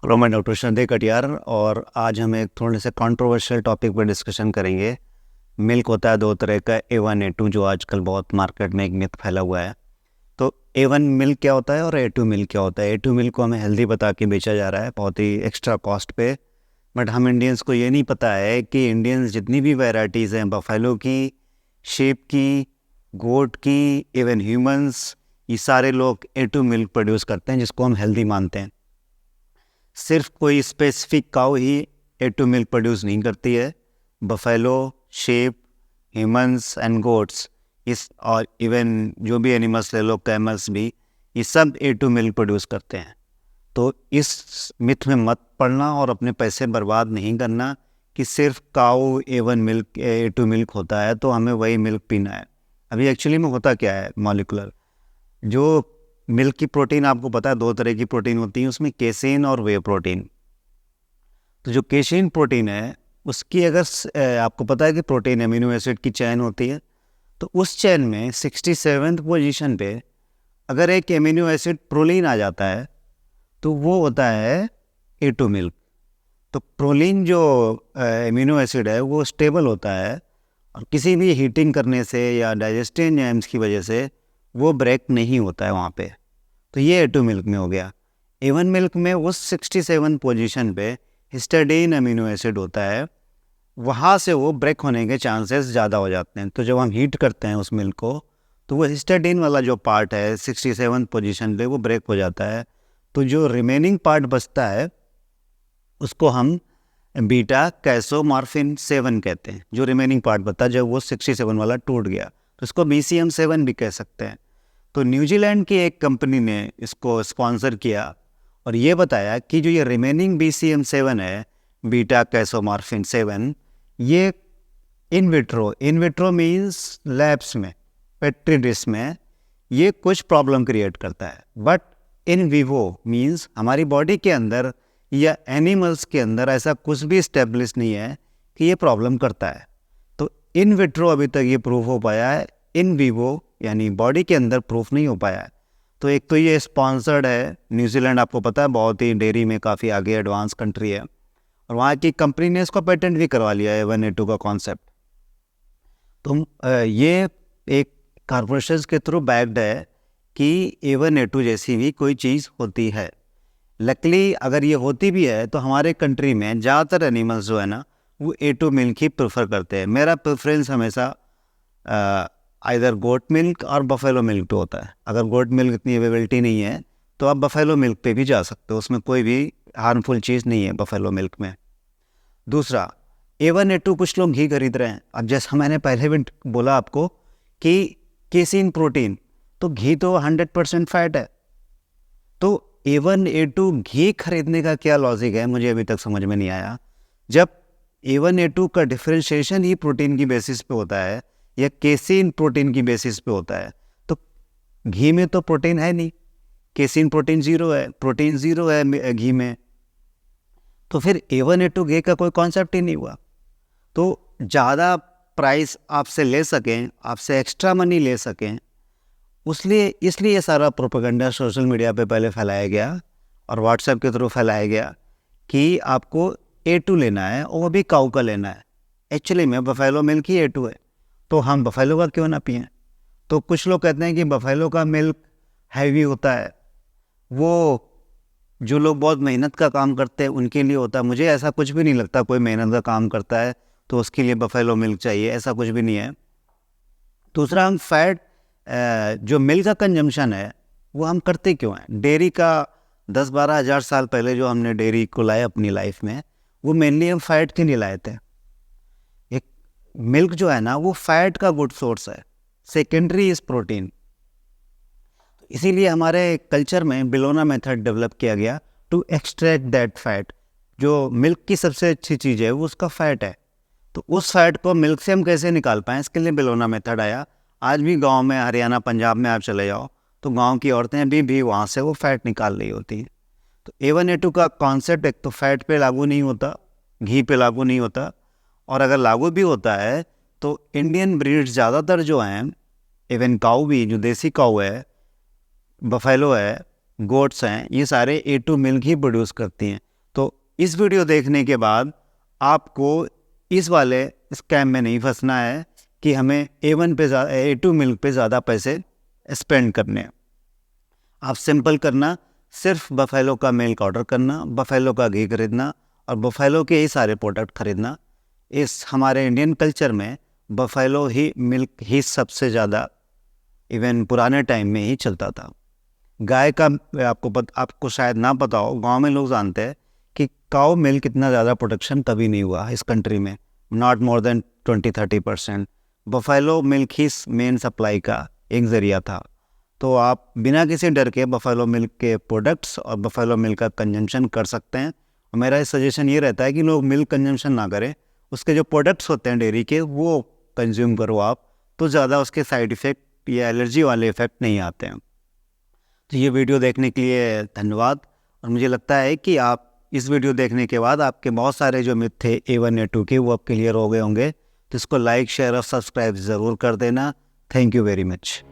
Hello, मैं doctor Sanjay Katiyar और आज हम एक थोड़े से कंट्रोवर्शियल टॉपिक पर डिस्कशन करेंगे। मिल्क होता है दो तरह का, A1 A2, जो आजकल बहुत मार्केट में एक मिथ फैला हुआ है। तो A1 मिल्क क्या होता है और A2 मिल्क क्या होता है? A2 मिल्क को हमें हेल्दी बता के बेचा जा रहा है बहुत ही एक्स्ट्रा कॉस्ट पे, बट हम इंडियंस को ये नहीं पता है कि इंडियंस जितनी भी वैराइटीज़ हैं, बफेलो की, शेप की, गोट की, इवन ह्यूमंस, ये सारे लोग A2 मिल्क प्रोड्यूस करते हैं जिसको हम हेल्दी मानते हैं। सिर्फ कोई स्पेसिफिक काउ ही A2 मिल्क प्रोड्यूस नहीं करती है। Buffalo, shape, humans and goats, इस और इवन जो भी एनिमल्स ले लो, कैमल्स भी, ये सब A2 मिल्क प्रोड्यूस करते हैं। तो इस मिथ में मत पड़ना और अपने पैसे बर्बाद नहीं करना कि सिर्फ cow A1 milk A2 milk होता है तो हमें वही मिल्क पीना है। अभी एक्चुअली में होता क्या है, मॉलिक्यूलर जो मिल्क की प्रोटीन, आपको पता है दो तरह की प्रोटीन होती है, उसमें केसिन और वे प्रोटीन। तो जो केसिन प्रोटीन है उसकी अगर आपको पता है कि प्रोटीन अमीनो एसिड की चेन होती है, तो उस चेन में 67th पोजीशन पे अगर एक अमीनो एसिड प्रोलीन आ जाता है तो वो होता है A2 मिल्क। तो प्रोलीन जो अमीनो एसिड है वो स्टेबल होता है और किसी भी हीटिंग करने से या डाइजेस्टिव एंजाइम्स की वजह से वो ब्रेक नहीं होता है वहाँ पे। तो ये A2 मिल्क में हो गया। A1 मिल्क में उस 67 पोजीशन पे हिस्टाडीन अमीनो एसिड होता है, वहाँ से वो ब्रेक होने के चांसेस ज़्यादा हो जाते हैं। तो जब हम हीट करते हैं उस मिल्क को तो वो हिस्टाडीन वाला जो पार्ट है 67 पोजीशन पे वो ब्रेक हो जाता है। तो जो रिमेनिंग पार्ट बचता है उसको हम बीटा कैसोमॉर्फिन 7 कहते हैं। जो रिमेनिंग पार्ट बता, जब वो 67 वाला टूट गया तो इसको BCM7 भी कह सकते हैं। तो न्यूजीलैंड की एक कंपनी ने इसको स्पॉन्सर किया और ये बताया कि जो ये रिमेनिंग BCM7 है, बीटा कैसोमॉर्फिन 7, ये इन विट्रो मीन्स लैब्स में, पेट्री डिश में ये कुछ प्रॉब्लम क्रिएट करता है, बट इन विवो मीन्स हमारी बॉडी के अंदर या एनिमल्स के अंदर ऐसा कुछ भी इस्टेब्लिश नहीं है कि ये प्रॉब्लम करता है। तो इन विट्रो अभी तक ये प्रूफ हो पाया है, इन विवो यानी बॉडी के अंदर प्रूफ नहीं हो पाया है। तो एक तो ये स्पॉन्सर्ड है, न्यूजीलैंड आपको पता है बहुत ही डेयरी में काफ़ी आगे एडवांस कंट्री है, और वहाँ की कंपनी ने इसको पेटेंट भी करवा लिया है A1 A2 का कॉन्सेप्ट। तो ये एक कॉर्पोरेशन के थ्रू बैक्ड है कि A1 A2 जैसी भी कोई चीज़ होती है। लकली अगर ये होती भी है तो हमारे कंट्री में ज़्यादातर एनिमल्स जो है ना वो A2 मिल्क ही प्रेफर करते हैं। मेरा प्रेफरेंस हमेशा आइदर गोट मिल्क और बफेलो मिल्क पे होता है। अगर गोट मिल्क इतनी अवेलेबिलिटी नहीं है तो आप बफेलो मिल्क पे भी जा सकते हो, उसमें कोई भी हार्मफुल चीज़ नहीं है बफेलो मिल्क में। दूसरा, A1 A2 कुछ लोग घी खरीद रहे हैं। अब जैसा मैंने पहले भी बोला आपको कि केसिन प्रोटीन, तो घी तो 100% फैट है। तो A1 A2 घी खरीदने का क्या लॉजिक है, मुझे अभी तक समझ में नहीं आया। जब A1 A2 का डिफरेंशिएशन ही प्रोटीन की बेसिस पे होता है या केसिन प्रोटीन की बेसिस पे होता है, तो घी में तो प्रोटीन है नहीं, केसिन प्रोटीन ज़ीरो है, प्रोटीन ज़ीरो है घी में, तो फिर A1 A2 घी का कोई कॉन्सेप्ट ही नहीं हुआ। तो ज़्यादा प्राइस आपसे ले सकें, आपसे एक्स्ट्रा मनी ले सकें, इसलिए ये सारा प्रोपेगेंडा सोशल मीडिया पे पहले फैलाया गया और व्हाट्सएप के थ्रू फैलाया गया कि आपको A2 लेना है और वो भी काऊ का लेना है। एक्चुअली में बफेलो मिल्क ही A2 है, तो हम बफेलो का क्यों ना पिएं? तो कुछ लोग कहते हैं कि बफेलो का मिल्क हैवी होता है, वो जो लोग बहुत मेहनत का काम करते हैं उनके लिए होता है। मुझे ऐसा कुछ भी नहीं लगता कोई मेहनत का काम करता है तो उसके लिए बफेलो मिल्क चाहिए, ऐसा कुछ भी नहीं है। दूसरा, हम फैट जो मिल्क का कंजम्पशन है वो हम करते क्यों हैं? डेयरी का 10-12 हज़ार साल पहले जो हमने डेयरी को लाए अपनी लाइफ में, वो मेनली हम फैट के लिए लाए थे। एक मिल्क जो है ना वो फैट का गुड सोर्स है, सेकेंडरी इज प्रोटीन। इसीलिए हमारे कल्चर में बिलोना मेथड डेवलप किया गया टू एक्सट्रैक्ट दैट फैट। जो मिल्क की सबसे अच्छी चीज़ है वो उसका फैट है, तो उस फैट को मिल्क से हम कैसे निकाल पाएँ, इसके लिए बिलोना मेथड आया। आज भी गांव में, हरियाणा, पंजाब में आप चले जाओ तो गांव की औरतें भी वहाँ से वो फैट निकाल रही होती हैं। तो A1 A2 का कॉन्सेप्ट एक तो फैट पे लागू नहीं होता, घी पे लागू नहीं होता, और अगर लागू भी होता है तो इंडियन ब्रीड्स ज़्यादातर जो हैं, इवन काऊ भी, जो देसी काऊ है, बफेलो है, गोट्स हैं, ये सारे A2 मिल्क ही प्रोड्यूस करती हैं। इस वीडियो देखने के बाद आपको इस वाले स्कैम में नहीं फंसना है कि हमें A1 पे A2 मिल्क पे ज़्यादा पैसे स्पेंड करने हैं। आप सिंपल करना, सिर्फ बफेलो का मिल्क ऑर्डर करना, बफेलो का घी खरीदना और बफेलो के ही सारे प्रोडक्ट खरीदना। इस हमारे इंडियन कल्चर में बफेलो ही मिल्क ही सबसे ज़्यादा इवन पुराने टाइम में ही चलता था। गाय का आपको शायद ना पता हो, गांव में लोग जानते हैं कि काऊ मिल्क इतना ज़्यादा प्रोडक्शन कभी नहीं हुआ इस कंट्री में, not more than 20-30%। Buffalo milk he main supply का एक ज़रिया था। तो आप बिना किसी डर के बफेलो मिल्क के प्रोडक्ट्स और बफेलो मिल्क का कंजम्पशन कर सकते हैं। और मेरा सजेशन ये रहता है कि लोग मिल्क कंजम्पशन ना करें, उसके जो प्रोडक्ट्स होते हैं डेयरी के वो कंज्यूम करो आप, तो ज़्यादा उसके साइड इफ़ेक्ट या एलर्जी वाले इफ़ेक्ट नहीं आते हैं। तो ये वीडियो देखने के लिए धन्यवाद। और मुझे लगता है कि आप इस वीडियो देखने के बाद आपके बहुत सारे जो मिथ थे A1 A2 के वो अब क्लियर हो गए होंगे। तो इसको लाइक, शेयर और सब्सक्राइब ज़रूर कर देना। Thank you very much.